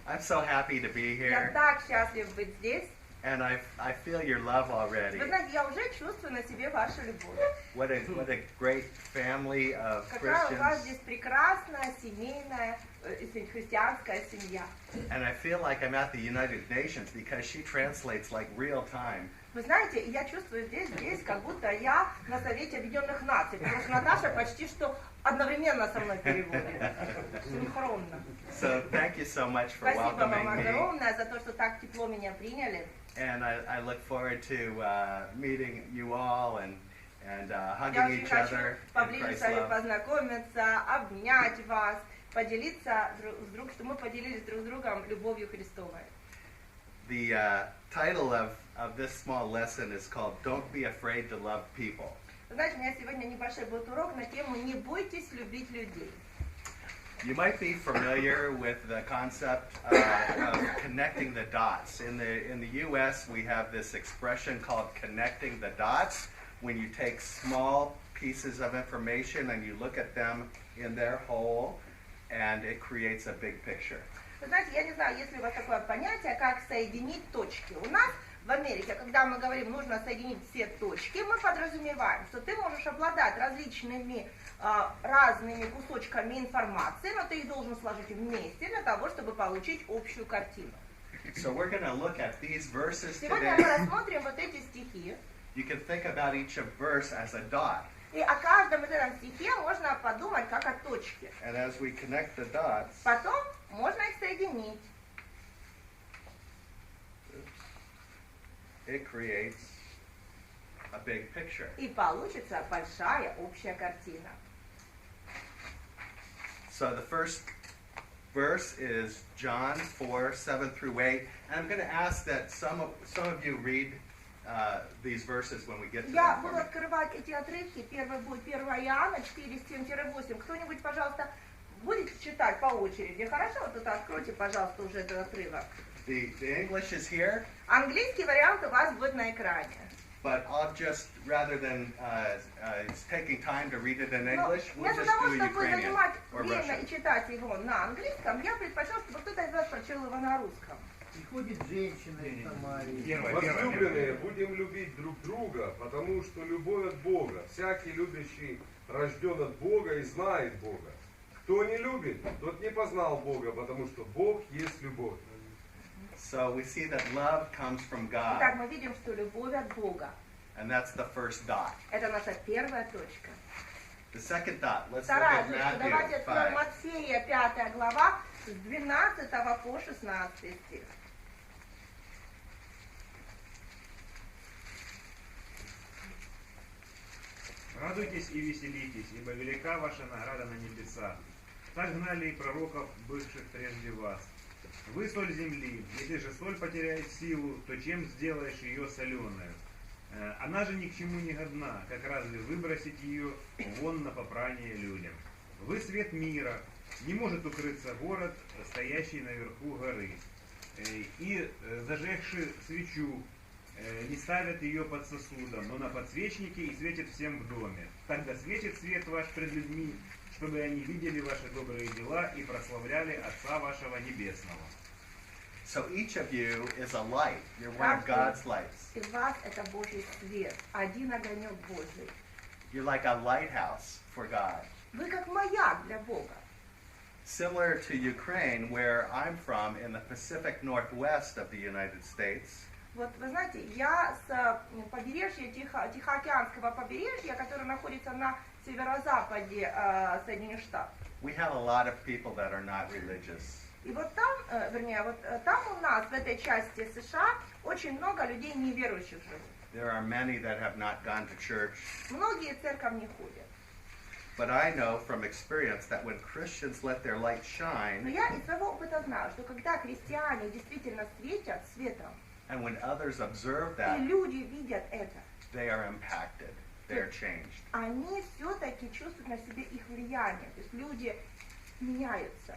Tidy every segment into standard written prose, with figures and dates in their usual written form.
I'm so happy to be Я here, так счастлив быть здесь. and I feel your love already. Вы знаете, я уже чувствую на себе вашу любовь. What a great family of Какая у вас здесь Christians, прекрасная семейная, христианская семья. and I feel like I'm at the United Nations because she translates like real time. Вы знаете, я чувствую здесь, как будто я на Совете Объединенных Наций, потому что Наташа почти что одновременно со мной переводит. Синхронно. So thank you so much for Спасибо вам welcoming me, огромное за то, что так тепло меня приняли. and I look forward to meeting you all and Я hugging очень each хочу other in поближе с Christ's вами love. познакомиться, обнять вас, поделиться что мы поделились друг с другом любовью Христовой. The title of this small lesson is called "Don't Be Afraid to Love People." Вы знаете, у меня сегодня небольшой будет урок на тему «Не бойтесь любить людей». You might be familiar with the concept of connecting the dots. In the U.S., we have this expression called connecting the dots, when you take small pieces of information and you look at them in their whole, and it creates a big picture. Вы знаете, я не знаю, есть ли у вас такое понятие, как соединить точки. У нас в Америке, когда мы говорим, нужно соединить все точки, мы подразумеваем, что ты можешь обладать различными разными кусочками информации, но ты их должен сложить вместе для того, чтобы получить общую картину. So we're going to look at these verses Сегодня мы today. рассмотрим вот эти стихи, You can think about each verse as a dot. и о каждом из этом стихе можно подумать как о точке. And as we connect the dots, Потом можно их соединить. it creates a big picture. И получится большая общая картина. So the first verse is John 4:7-8, and I'm going to ask that some of you read these verses when we get to Я them. буду открывать эти отрывки. Первый будет 1 Иоанна 4:7-8. Кто-нибудь, пожалуйста, будет читать по очереди. Хорошо, вот тут откройте, пожалуйста, уже этот отрывок. The English is here, Английский вариант у вас будет на экране. but I'll just, rather than taking time to read it in Но English, we'll вместо just того, do чтобы Ukrainian занимать or время Russian. и читать его на английском, я предпочел, чтобы кто-то из вас прочел его на русском. Приходит женщина из Самарии. Возлюбленные, будем любить друг друга, потому что любовь от Бога. Всякий любящий рожден от Бога и знает Бога. Кто не любит, тот не познал Бога, потому что Бог есть любовь. So we see that love comes from God, Итак, мы видим, что любовь от Бога. and that's the first dot. Это наша первая точка. The second dot, let's look Вторая at точка. Давайте Matthew откроем 5. Матфея, 5 глава, с 12 по 16 стих. Радуйтесь и веселитесь, ибо велика ваша награда на небесах. Так гнали и пророков, бывших прежде вас. Вы соль земли. Если же соль потеряет силу, то чем сделаешь ее соленую? Она же ни к чему не годна, как разве выбросить ее вон на попрание людям. Вы свет мира. Не может укрыться город, стоящий наверху горы. И зажегши свечу, не ставят ее под сосудом, но на подсвечнике и светит всем в доме. Тогда светит свет ваш пред людьми, чтобы они видели ваши добрые дела и прославляли Отца вашего Небесного. So each of you is a light. You're one of God's lights. Из вас это Божий свет, один огонек Божий. You're like a lighthouse for God. Вы как маяк для Бога. Similar to Ukraine, where I'm from, in the Pacific Northwest of the United States, Вот вы знаете, я с побережья Тихоокеанского побережья, которое находится на северо-западе Соединенных Штатов. we have a lot of people that are not religious. И вот там, там у нас, в этой части США, очень много людей неверующих живут. There are many that have not gone to church. Многие в церковь не ходят. But I know from experience that when Christians let their light Но shine, я из своего опыта знаю, что когда христиане действительно светят светом, and when others observe и that, люди видят это, they are impacted. They are changed. они все-таки чувствуют на себе их влияние. То есть люди меняются.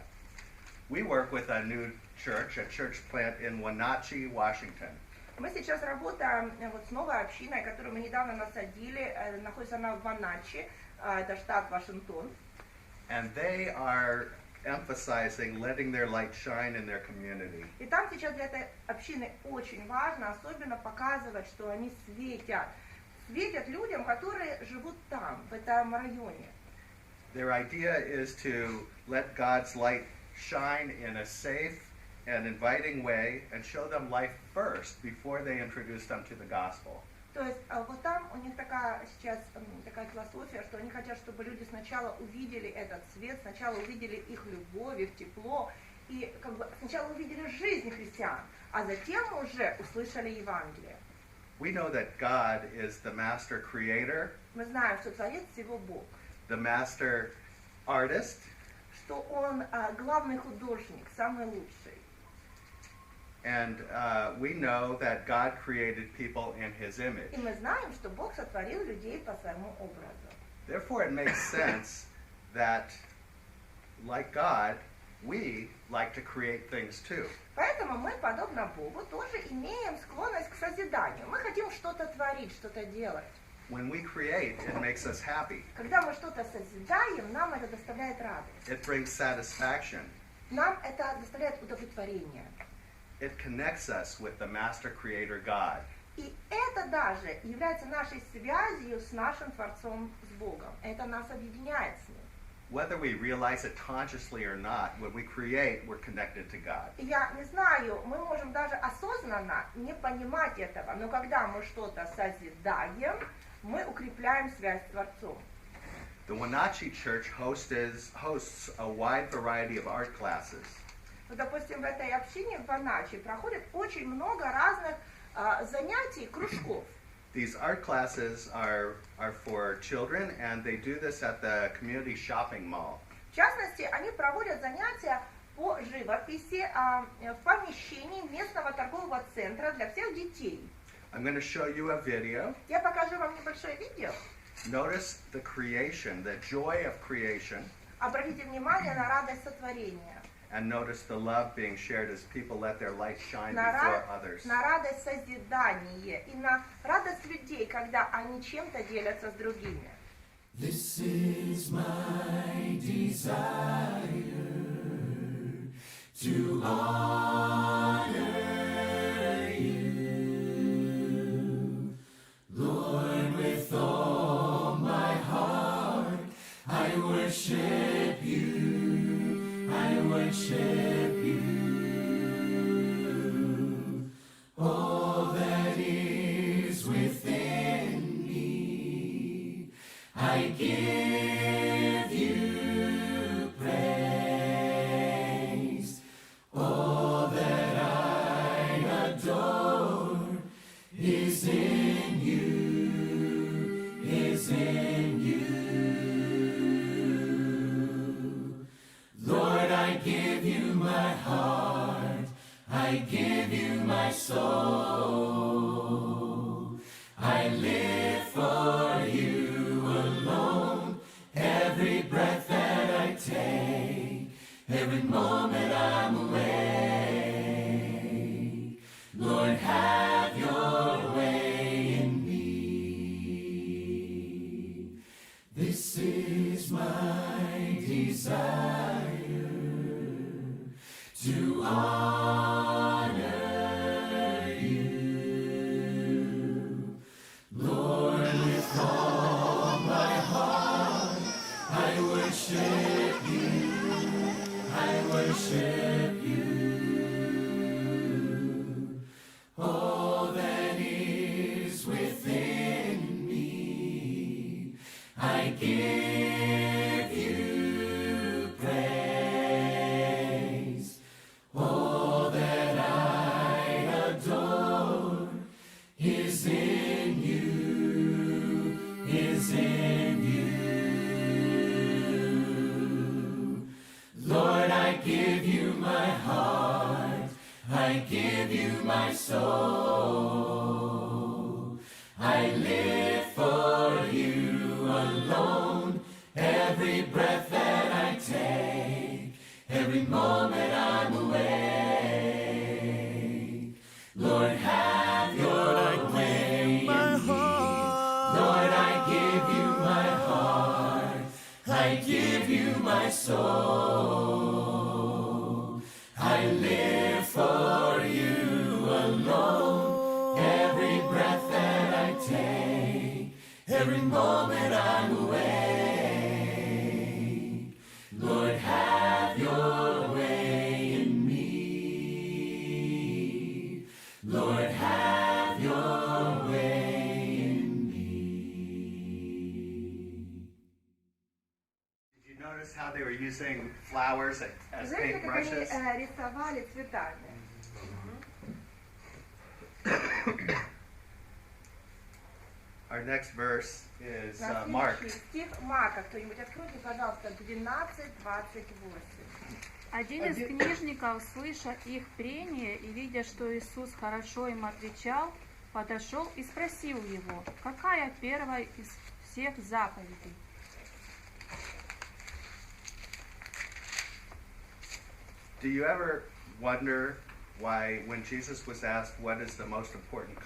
We work with a new church, a church plant in Wenatchee, Washington. Мы сейчас работаем вот с новой общиной, которую мы недавно насадили. Находится она в Ванатчи, это штат Вашингтон. And they are emphasizing letting their light shine in their community. И там сейчас для этой общины очень важно особенно показывать, что они светят. Светят людям, которые живут там, в этом районе. Their idea is to let God's light shine in a safe and inviting way and show them life first before they introduce them to the gospel. То есть вот там у них такая сейчас такая философия, что они хотят, чтобы люди сначала увидели этот свет, сначала увидели их любовь, их тепло, и как бы сначала увидели жизнь христиан, а затем уже услышали Евангелие. We know that God is the master creator, Мы знаем, что творец всего Бог, the master artist, что Он главный художник, самый лучший. and we know that God created people in His image. И мы знаем, что Бог сотворил людей по своему образу. Therefore, it makes sense that, like God, we like to create things too. Поэтому мы, подобно Богу, тоже имеем склонность к созиданию. Мы хотим что-то творить, что-то делать. When we create, it makes us happy. Когда мы что-то созидаем, нам это доставляет радость. It brings satisfaction. Нам это доставляет удовлетворение. It connects us with the master creator God. И это даже является нашей связью с нашим Творцом, с Богом. Это нас объединяет с Ним. Whether we realize it consciously or not, when we create, we're connected to God. И я не знаю, мы можем даже осознанно не понимать этого, но когда мы что-то созидаем, мы укрепляем связь с Творцом. The Wenatchee Church hosts a wide variety of art classes. Вот, допустим, в этой общине в Ваначи проходит очень много разных занятий, кружков. These art classes are for children, and they do this at the community shopping mall. В частности, они проводят занятия по живописи в помещении местного торгового центра для всех детей. I'm going to show you a video. Я покажу вам небольшое видео. Notice the creation, the joy of creation, Обратите внимание на радость сотворения, and notice the love being shared as people let their light shine на before others. радость созидания и на радость людей, когда они чем-то делятся с другими. This is my desire to honor you, Lord, with all my heart. I worship you, I worship you. All that is within me, I give you praise. All that I adore is in you, is in you. Lord, I give you my heart, I give you my soul. I live for you alone. Every breath that I take, every moment I'm awake. Lord, have your way in me. This is my desire to honor you. Lord, with all my heart, I worship you, I worship you. All that is within me, I give you praise. All that I adore is in you, is in you. Lord, I give you my heart, I give you my soul. I live for you alone. Every breath that I take, every moment I'm awake. Lord, have your way in me. Lord, I give you my heart, I give you my soul. using flowers as Знаете, как они paintbrushes. рисовали цветами? Our next verse is Mark. Следующий стих Марка. Кто-нибудь откройте, пожалуйста, 12:28. Один из книжников, слыша их прение и видя, что Иисус хорошо им отвечал, подошел и спросил его, какая первая из всех заповедей? Do you ever wonder why, when Jesus was asked what is the most important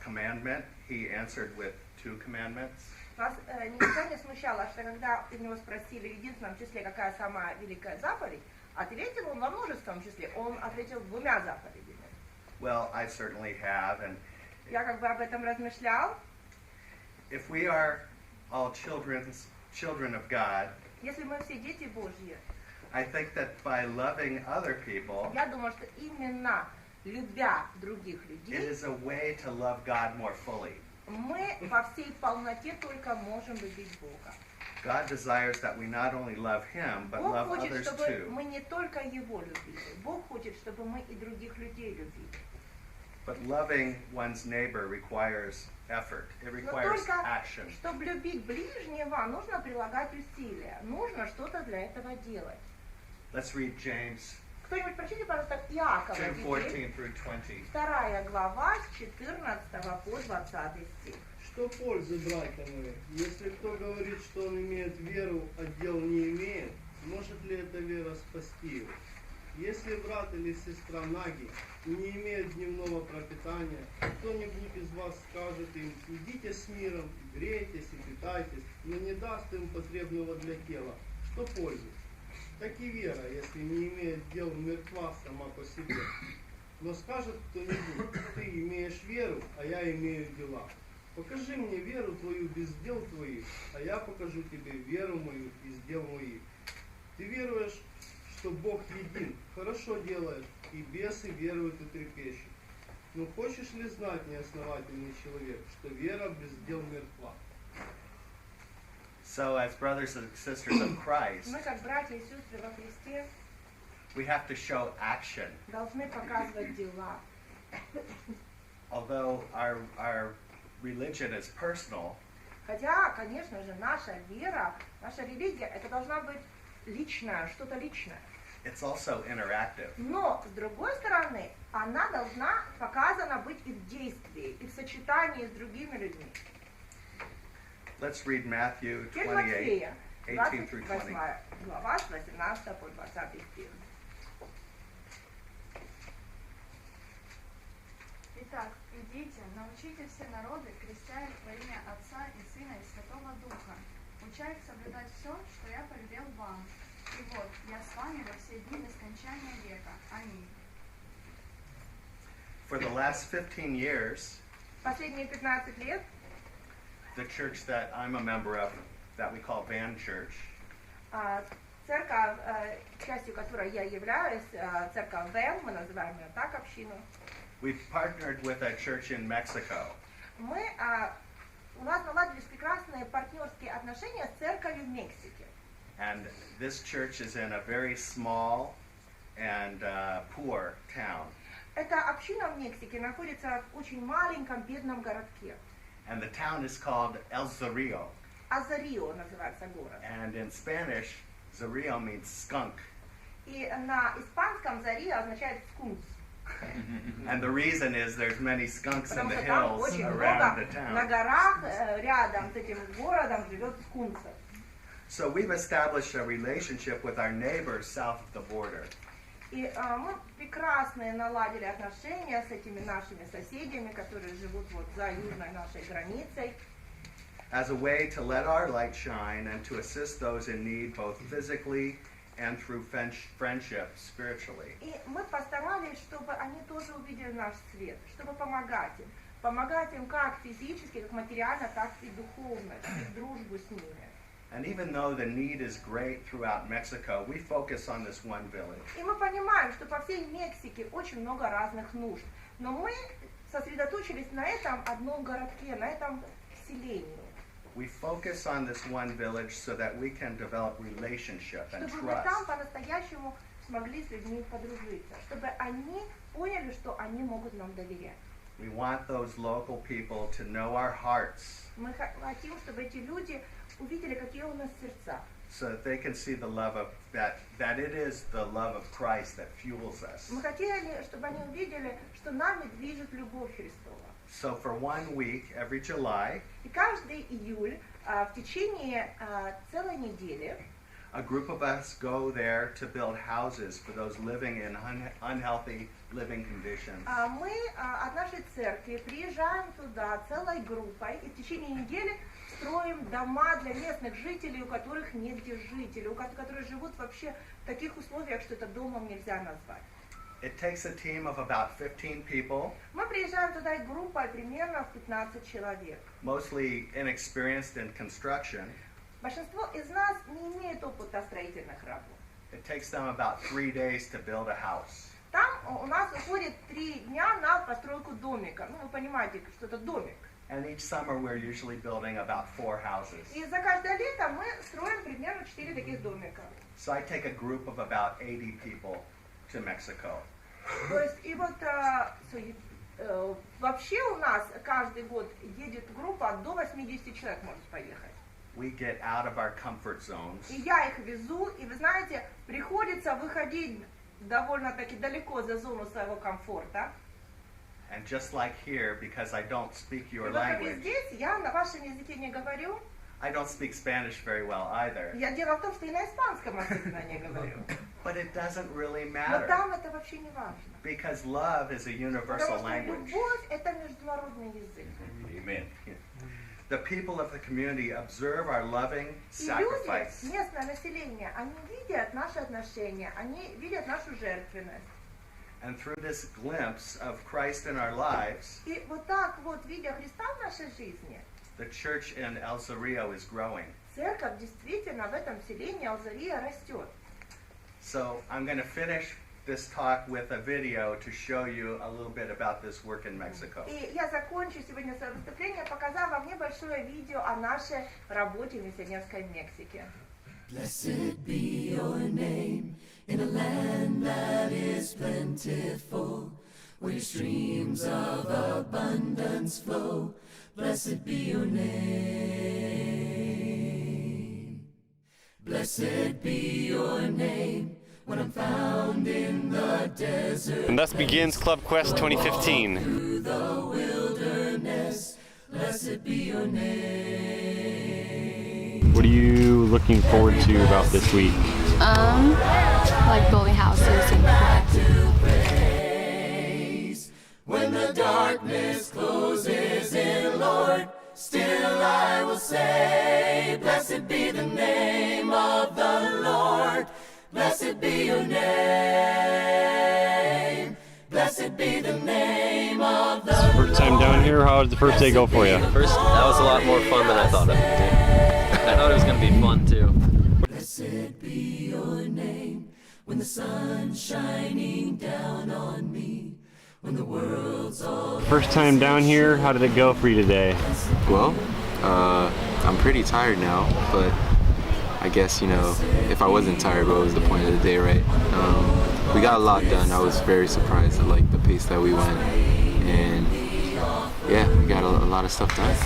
commandment, he answered with 2 commandments? Вас никогда не смущало, что когда у него спросили в единственном числе, какая самая великая заповедь, ответил он во множественном числе. Он ответил 2 заповедями. Well, I certainly have, and Я как бы об этом размышлял. if we are all children of God, Если мы все дети Божьи, I think that by loving other people, я думаю, что именно любя других it людей, is a way to love God more fully. мы во всей полноте только можем любить Бога. God desires that we not only love Him, but Бог love хочет, others чтобы too. мы не только Его любили. Бог хочет, чтобы мы и других людей любили. But loving one's neighbor requires effort. It Но requires только, action. чтобы любить ближнего, нужно прилагать усилия. Нужно что-то для этого делать. Let's read James Кто-нибудь прочтите, пожалуйста, Иакова, 2:14 теперь, through 20. 2 глава, с 14 по 20 стих. Что пользы, братья мои, если кто говорит, что он имеет веру, а дел не имеет, может ли эта вера спасти его? Если брат или сестра наги и не имеют дневного пропитания, кто-нибудь из вас скажет им, идите с миром, грейтесь и питайтесь, но не даст им потребного для тела. Что пользы? Так и вера, если не имеет дел, мертва сама по себе. Но скажет кто-нибудь, ты имеешь веру, а я имею дела. Покажи мне веру твою без дел твоих, а я покажу тебе веру мою из дел моих. Ты веруешь, что Бог един, хорошо делаешь, и бесы веруют и трепещут. Но хочешь ли знать, неосновательный человек, что вера без дел мертва? So, as brothers and sisters of Christ, Мы, как братья и сестры во Христе, we have to show action. должны показывать дела. Although our religion is personal, Хотя, конечно же, наша вера, наша религия, это должна быть личная, что-то личное. it's also interactive. Но, с другой стороны, она должна показана быть и в действии, и в сочетании с другими людьми. Let's read Matthew Теперь 28, Матфея, 18 through 20. 28 глава, с 18 по 20 стих. Итак, идите, научите все народы, крестя их во имя Отца и Сына и Святого Духа, уча их соблюдать все, что я повелел вам. И вот, я с вами во все дни до скончания века. Аминь. For the last 15 years, Последние 15 лет the church that I'm a member of, that we call Van Church, церковь, частью которой я являюсь, церковь ВЭМ, мы называем ее так, общину, we've partnered with a church in Mexico. У нас наладились прекрасные партнерские отношения с церковью в Мексике. And this church is in a very small and poor town. Эта община в Мексике находится в очень маленьком бедном городке. And the town is called El Zorrillo. Азарио называется город. And in Spanish, Zorrillo means skunk. И на испанском Зарио означает скунс. And the reason is there's many skunks in Потому the что там hills очень around много the town. на горах рядом с этим городом живет скунсов. So we've established a relationship with our neighbors south of the border. И мы прекрасные наладили отношения с этими нашими соседями, которые живут вот за южной нашей границей, as a way to let our light shine and to assist those in need both physically and through friendship spiritually. И мы постарались, чтобы они тоже увидели наш свет, чтобы помогать им. Помогать им как физически, как материально, так и духовно, через дружбу с ними. And even though the need is great throughout Mexico, we focus on this one village. И мы понимаем, что по всей Мексике очень много разных нужд. Но мы сосредоточились на этом одном городке, на этом селении. We focus on this one village so that we can develop relationship and Чтобы мы там trust. по-настоящему смогли с людьми подружиться, чтобы они поняли, что они могут нам доверять. We want those local people to know our hearts Мы хотим, чтобы эти люди увидели, какие у нас сердца, so that they can see the love of that it is the love of Christ that fuels us. Мы хотели, чтобы они увидели, что нами движет любовь Христова. So for 1 week every July, И каждый июль в течение целой недели a group of us go there to build houses for those living in unhealthy living conditions. мы от нашей церкви приезжаем туда целой группой и в течение недели строим дома для местных жителей, у которых негде жить, или которые живут вообще в таких условиях, что это домом нельзя назвать. It takes a team of about 15 people, Мы приезжаем туда и группой примерно в 15 человек. mostly inexperienced in construction. Большинство из нас не имеет опыта строительных работ. It takes them about 3 days to build a house. Там у нас уходит 3 дня на постройку домика. Ну, вы понимаете, что это домик. And each summer we're usually building about 4 houses. И за каждое лето мы строим примерно 4 таких домика. So I take a group of about 80 people to Mexico. То есть, и вот вообще у нас каждый год едет группа до 80 человек может поехать. We get out of our comfort zones. И я их везу, и вы знаете, приходится выходить довольно-таки далеко за зону своего комфорта. And just like here, because I don't speak И your вот как и language, здесь, я на вашем языке не говорю. I don't speak Spanish very well either. Я дело в том, что и на испанском особенно не говорю. But it doesn't really Но matter там это вообще не важно. because love is a universal Потому что language. любовь – это международный язык. Amen. The people of the community observe our loving И люди, sacrifice. местное население, они видят наши отношения, они видят нашу жертвенность. And through this glimpse of Christ in our lives, И вот так вот, видя Христа в нашей жизни, the church in El Cerrillo is growing. церковь действительно в этом селении Алзария растет. So I'm going to finish this talk with a video to show you a little bit about this work in Mexico. И я закончу сегодня свое выступление, показав вам небольшое видео о нашей работе миссионерской в Мексике. Blessed be your name in a land that is plentiful, where streams of abundance flow. Blessed be your name. Blessed be your name when I'm found in the desert. And thus begins Club Quest 2015. Through the wilderness, blessed be your name. What are you looking forward to about this week? Like building houses and Praise. When the darkness closes in, Lord, still I will say, blessed be the name of the Lord. Blessed be your name. Blessed be the name of the First time down here, how did the first day go for you? First, that was a lot more fun than I thought it would be. I thought it was going to be fun too. Blessed be your name when the sun's shining down on me, when the world's all First time down here, how did it go for you today? Well, I'm pretty tired now, but I guess, you know, if I wasn't tired, what was the point of the day, right? We got a lot done. I was very surprised at like the pace that we went, and yeah, we got a lot of stuff done.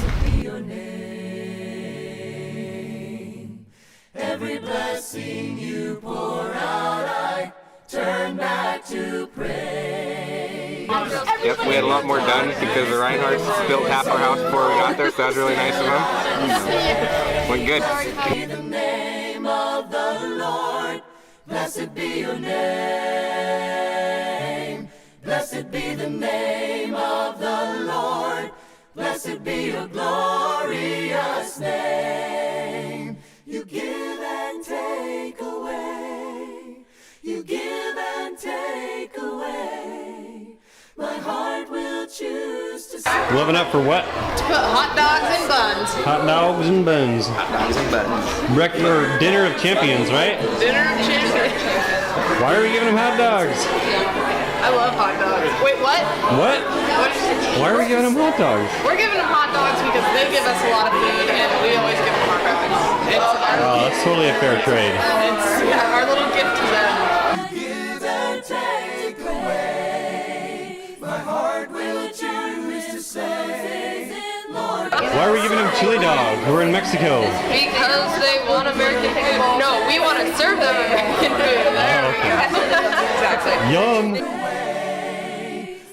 every blessing you pour out, I turn back to praise. Yep, we had a lot more done because the Reinhardts built half our house before we got there, so that was really nice of them. Went good. Blessed be the name of the Lord. Blessed be your name. Blessed be the name of the Lord. Blessed be your glorious name. You give and take away. You give and take away. My heart will choose to say. Living up for what? To put hot dogs and buns. Hot dogs and buns. Hot dogs and buns. Regular dinner of champions, right? Dinner of champions. Why are we giving them hot dogs? I love hot dogs. Wait, what? What? What did you say? Why are we giving them hot dogs? We're giving them hot dogs because they give us a lot of food, and we always give them hot dogs. It's Oh, that's totally a fair trade. our little gift to them. Give and take away. My heart will choose to say, Lord. Why are we giving them chili dogs? We're in Mexico. Because they want American food. No, we want to serve them American food. Oh, okay. Exactly. Yum.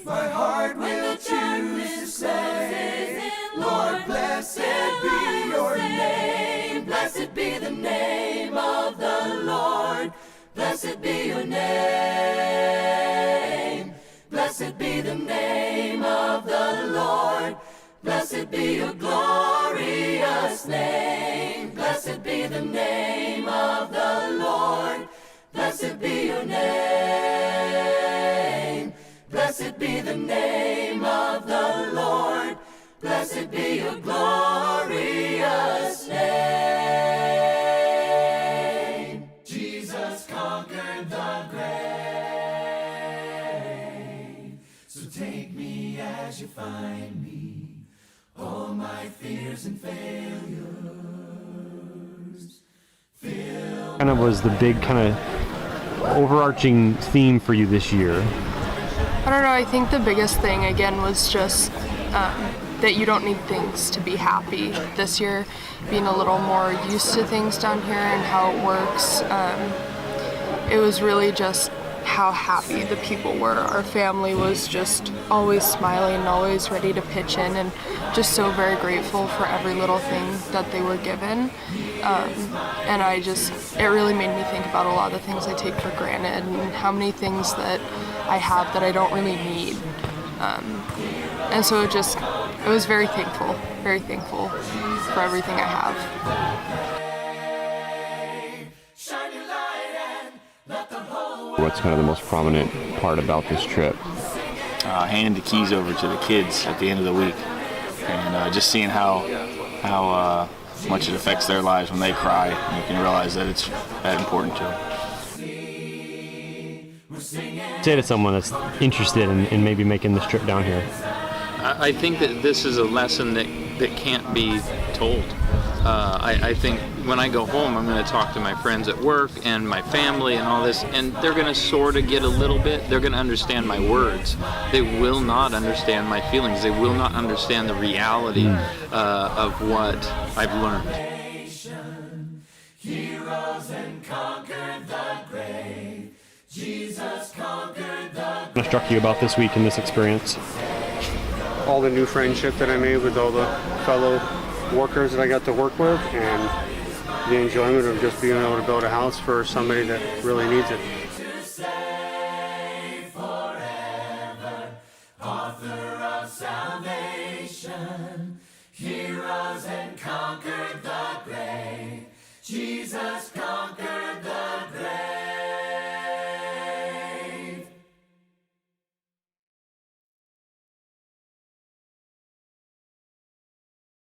My heart will choose to say, Lord, blessed be your name. Blessed be the name of the Lord. Blessed be your name. Blessed be the name of the Lord. Blessed be your glorious name. Blessed be the name of the Lord. Blessed be your name. Blessed be the name of the Lord. Blessed be your glorious name. Jesus conquered the grave. So take me as you find me. All my fears and failures. Kind of was the big kind of overarching theme for you this year? I don't know, I think the biggest thing again was just that you don't need things to be happy this year, being a little more used to things down here and how it works. It was really just how happy the people were. Our family was just always smiling, always ready to pitch in, and just so very grateful for every little thing that they were given. And it really made me think about a lot of the things I take for granted and how many things that I have that I don't really need. And so it was very thankful for everything I have. What's kind of the most prominent part about this trip? Handing the keys over to the kids at the end of the week, and just seeing how much it affects their lives when they cry. You can realize that it's that important to them. Say to someone that's interested in maybe making this trip down here. I think that this is a lesson that can't be told. I think when I go home, I'm going to talk to my friends at work and my family and all this, and they're going to sort of get a little bit. They're going to understand my words. They will not understand my feelings. They will not understand the reality of what I've learned. Heroes and conquered the grave. Jesus conquered the What struck you about this week and this experience? All the new friendship that I made with all the fellow workers that I got to work with, and the enjoyment of just being able to build a house for somebody that really needs it. to save forever, author of salvation. Heroes and conquered the grave. Jesus conquered